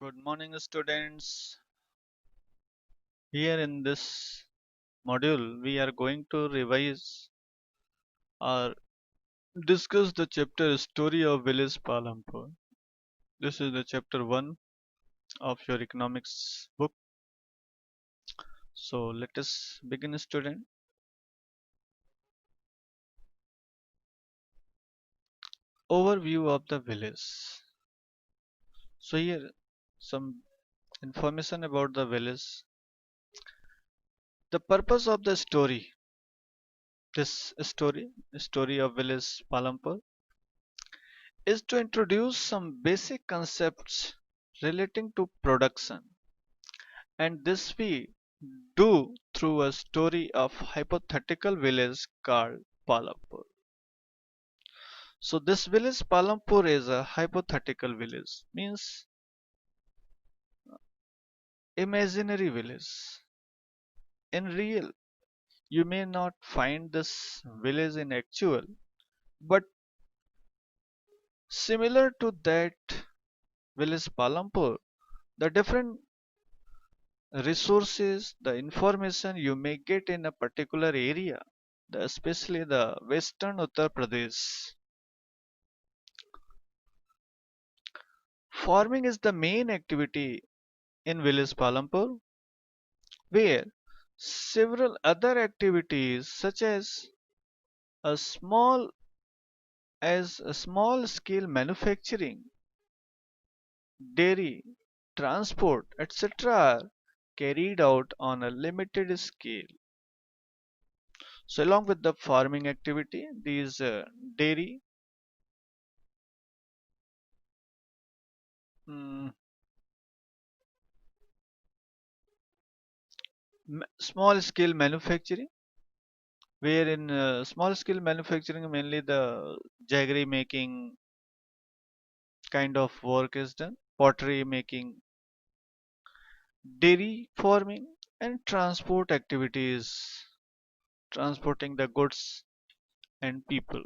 Good morning, students. Here in this module, we are going to revise or discuss the chapter Story of Village Palampur. This is the chapter 1 of your economics book. So let us begin, student. Overview of the village. So here some information about the village. The purpose of the story. Story of village Palampur, is to introduce some basic concepts relating to production, and this we do through a story of hypothetical village called Palampur. So this village Palampur is a hypothetical village, means imaginary village. In real, you may not find this village in actual, but similar to that village Palampur, the different resources, the information you may get in a particular area, especially the western Uttar Pradesh. Farming is the main activity in village Palampur, where several other activities such a small a small scale manufacturing, dairy, transport, etc. are carried out on a limited scale. So along with the farming activity, these dairy, mm, small scale manufacturing, where in small scale manufacturing mainly the jaggery making kind of work is done, pottery making, dairy farming, and transport activities, transporting the goods and people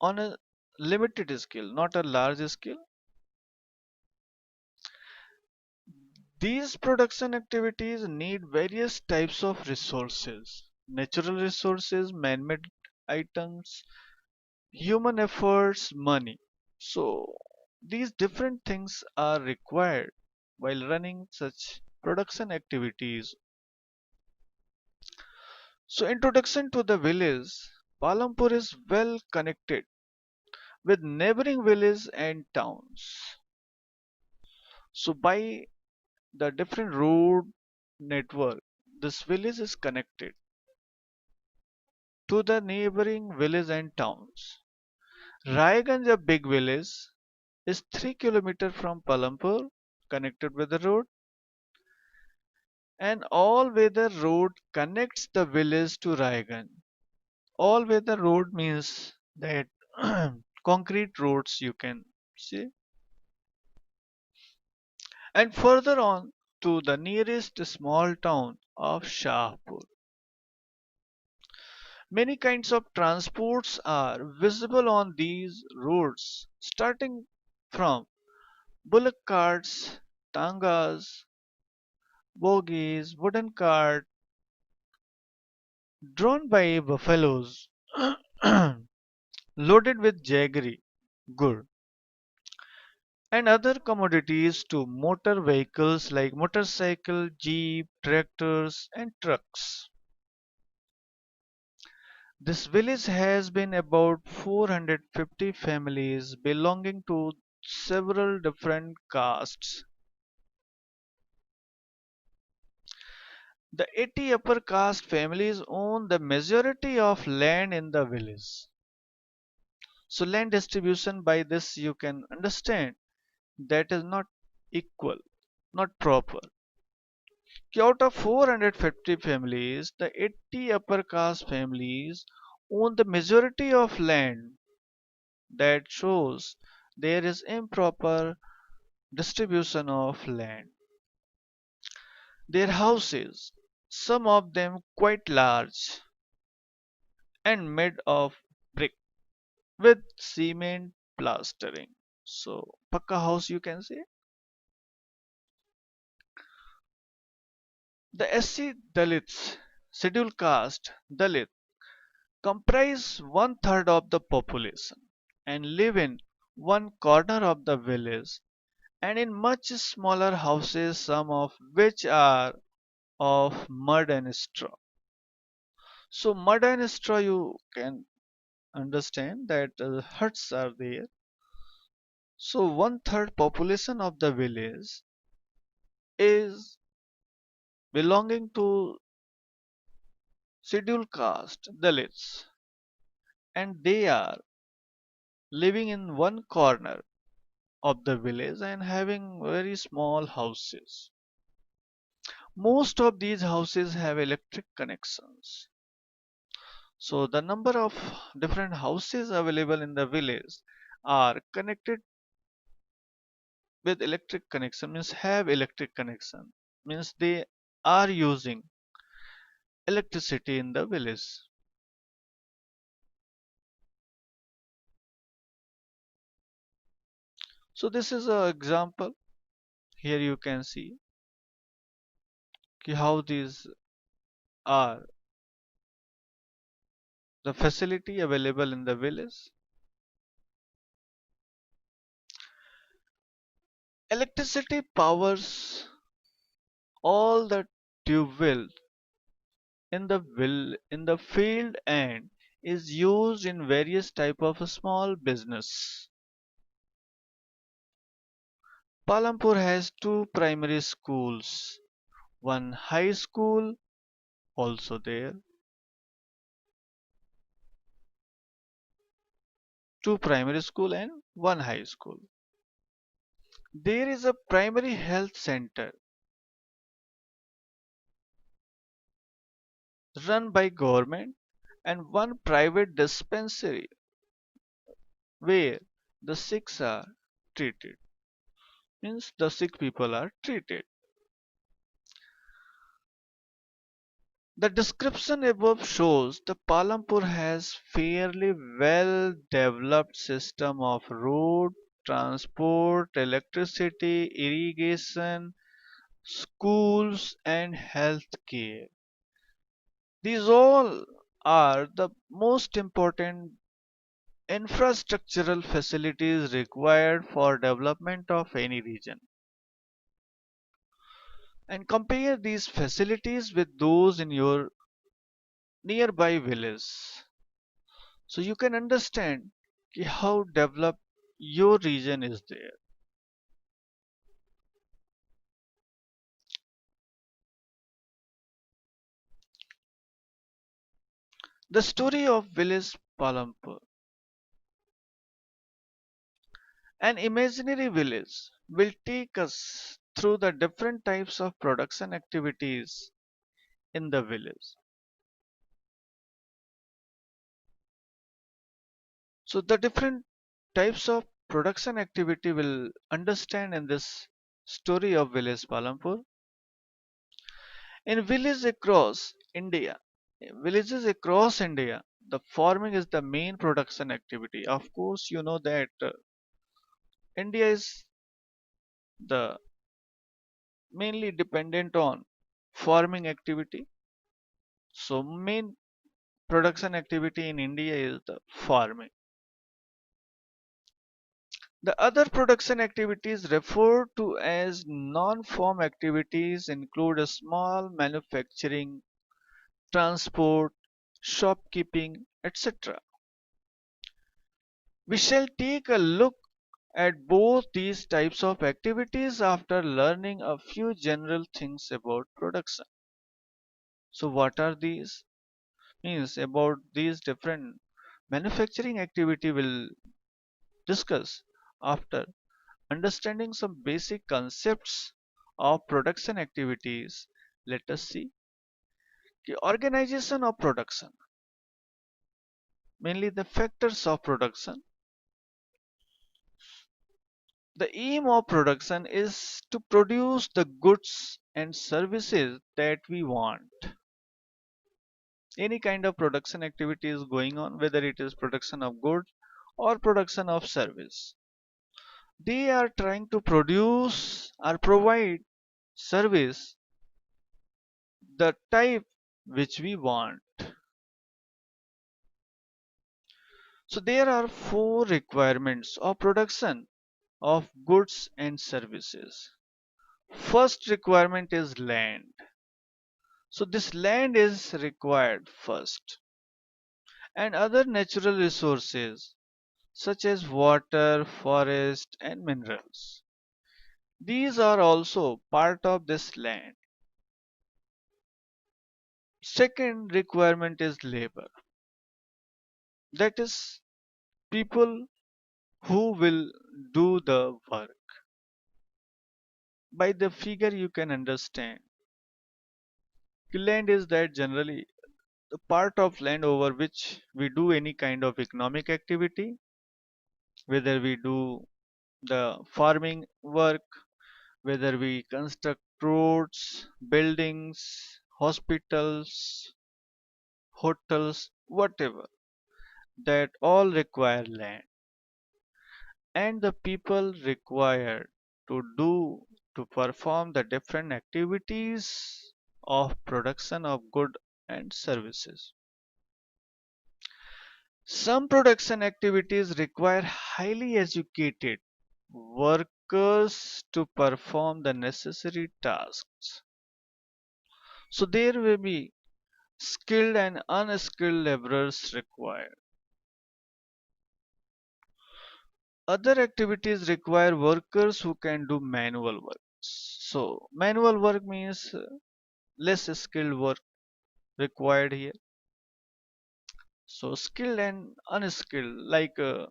on a limited scale, not a large scale. These production activities need various types of resources: natural resources, man-made items, human efforts, money. So these different things are required while running such production activities. So introduction to the village. Palampur is well connected with neighboring villages and towns. So by the different road network, this village is connected to the neighboring village and towns. Raiganj, a big village, is 3 kilometers from Palampur, connected with the road. An all-weather road connects the village to Raiganj. All-weather road means that concrete roads you can see. And further on to the nearest small town of Shahpur. Many kinds of transports are visible on these roads, starting from bullock carts, tangas, bogies, wooden cart drawn by buffaloes, loaded with jaggery, good, and other commodities to motor vehicles like motorcycle, jeep, tractors, and trucks. This village has been about 450 families belonging to several different castes. The 80 upper caste families own the majority of land in the village. So land distribution, by this you can understand, that is not equal, not proper. Out of 450 families, the 80 upper caste families own the majority of land. That shows there is improper distribution of land. Their houses, some of them quite large and made of brick with cement plastering. So pakka house you can say. The SC Dalits, scheduled caste Dalit, comprise one third of the population and live in one corner of the village and in much smaller houses, some of which are of mud and straw. So mud and straw you can understand that huts are there. So one third population of the village is belonging to scheduled caste Dalits, and they are living in one corner of the village and having very small houses. Most of these houses have electric connections. So the number of different houses available in the village are connected with electric connection, means have electric connection, means they are using electricity in the village. So this is an example. Here you can see how these are the facility available in the village. Electricity powers all the tube wells in the field and is used in various type of small business. Palampur has two primary schools, one high school also there, two primary school and one high school. There is a primary health center run by government and one private dispensary where the sick are treated, means the sick people are treated. The description above shows the Palampur has fairly well developed system of road, transport, electricity, irrigation, schools and health care. These all are the most important infrastructural facilities required for development of any region. And compare these facilities with those in your nearby village. So you can understand how developed your region is there. The story of village Palampur, an imaginary village, will take us through the different types of production activities in the village. So the different types of production activity will understand in this story of village Palampur. In villages across India, the farming is the main production activity. Of course, you know that India is the mainly dependent on farming activity. So main production activity in India is the farming. The other production activities referred to as non-farm activities include a small manufacturing, transport, shopkeeping, etc. We shall take a look at both these types of activities after learning a few general things about production. So what are these? Means about these different manufacturing activity will discuss after understanding some basic concepts of production activities. Let us see the organization of production, mainly the factors of production. The aim of production is to produce the goods and services that we want. Any kind of production activity is going on, whether it is production of goods or production of service. They are trying to produce or provide service the type which we want. So there are four requirements of production of goods and services. First requirement is land. So this land is required first, and other natural resources such as water, forest and minerals. These are also part of this land. Second requirement is labor. That is people who will do the work. By the figure you can understand. Land is that generally the part of land over which we do any kind of economic activity, whether we do the farming work, whether we construct roads, buildings, hospitals, hotels, whatever, that all require land. And the people required to do to perform the different activities of production of good and services. Some production activities require highly educated workers to perform the necessary tasks. So there will be skilled and unskilled laborers required. Other activities require workers who can do manual work. So manual work means less skilled work required here. So skilled and unskilled, like a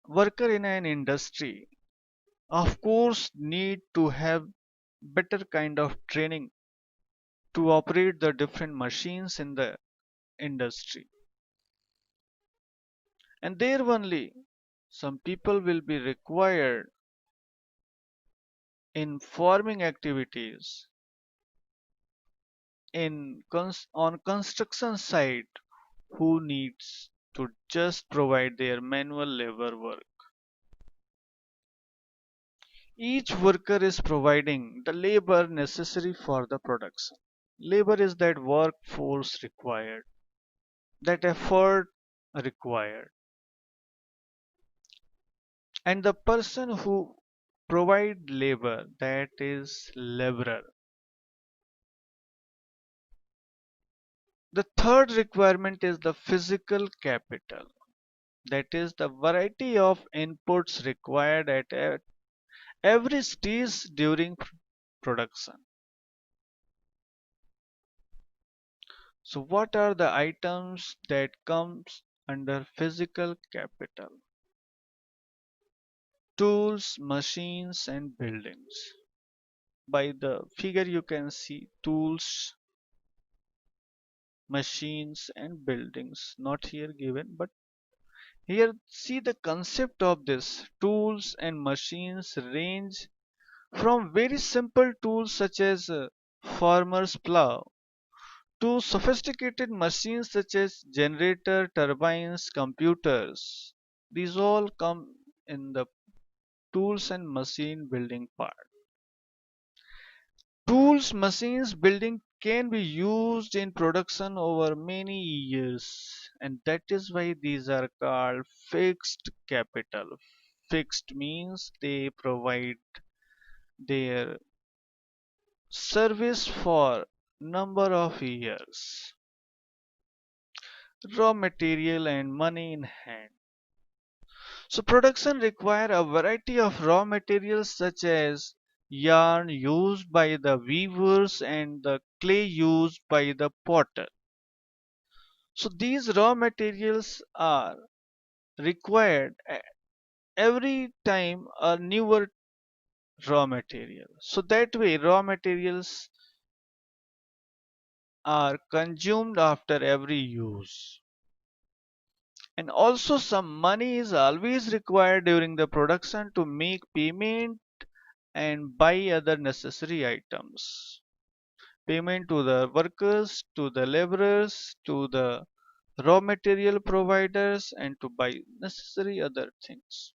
worker in an industry, of course, need to have better kind of training to operate the different machines in the industry. And there only some people will be required in farming activities, on construction site, who needs to just provide their manual labor work. Each worker is providing the labor necessary for the production. Labor is that workforce required, that effort required. And the person who provide labor, that is laborer. The third requirement is the physical capital. That is the variety of inputs required at every stage during production. So what are the items that comes under physical capital? Tools, machines and buildings. By the figure you can see tools, machines and buildings, not here given, but here see the concept of this. Tools and machines range from very simple tools such as farmer's plow to sophisticated machines such as generator, turbines, computers. These all come in the tools and machine building part. Tools, machines, building can be used in production over many years, and that is why these are called fixed capital. Fixed means they provide their service for number of years. Raw material and money in hand. So production require a variety of raw materials such as yarn used by the weavers and the clay used by the potter. So these raw materials are required every time a newer raw material. So that way raw materials are consumed after every use. And also some money is always required during the production to make payment and buy other necessary items. Payment to the workers, to the laborers, to the raw material providers and to buy necessary other things.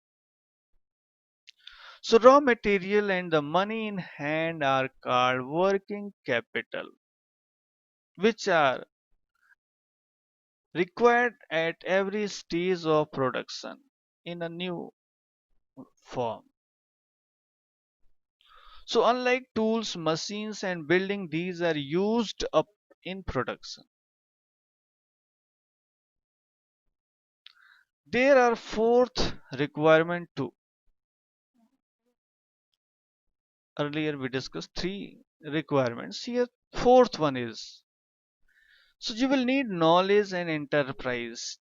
So raw material and the money in hand are called working capital, which are required at every stage of production in a new form. So unlike tools, machines and building, these are used up in production. There are fourth requirement too. Earlier we discussed three requirements. Here fourth one is, so you will need knowledge and enterprise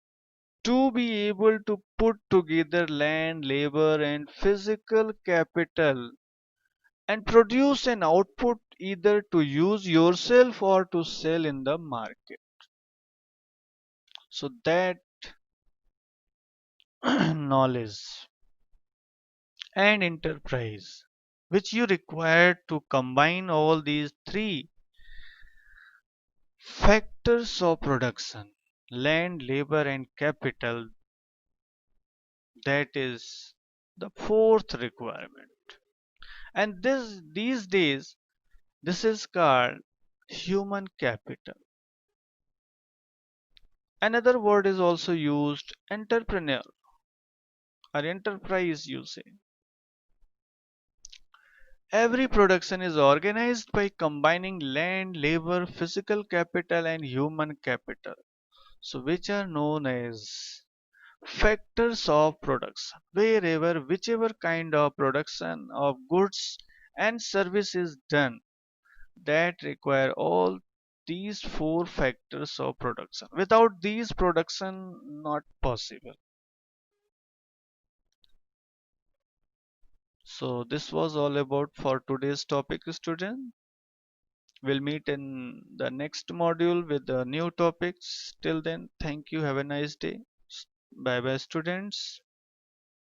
to be able to put together land, labor and physical capital and produce an output either to use yourself or to sell in the market. So that knowledge and enterprise which you require to combine all these three factors of production, land, labor and capital, that is the fourth requirement. And this these days this is called human capital. Another word is also used, entrepreneur or enterprise you say. Every production is organized by combining land, labor, physical capital and human capital, so which are known as factors of production. Wherever whichever kind of production of goods and service is done, that require all these four factors of production. Without these, production not possible. So this was all about for today's topic, student. We'll meet in the next module with the new topics. Till then, thank you. Have a nice day. Bye bye, students.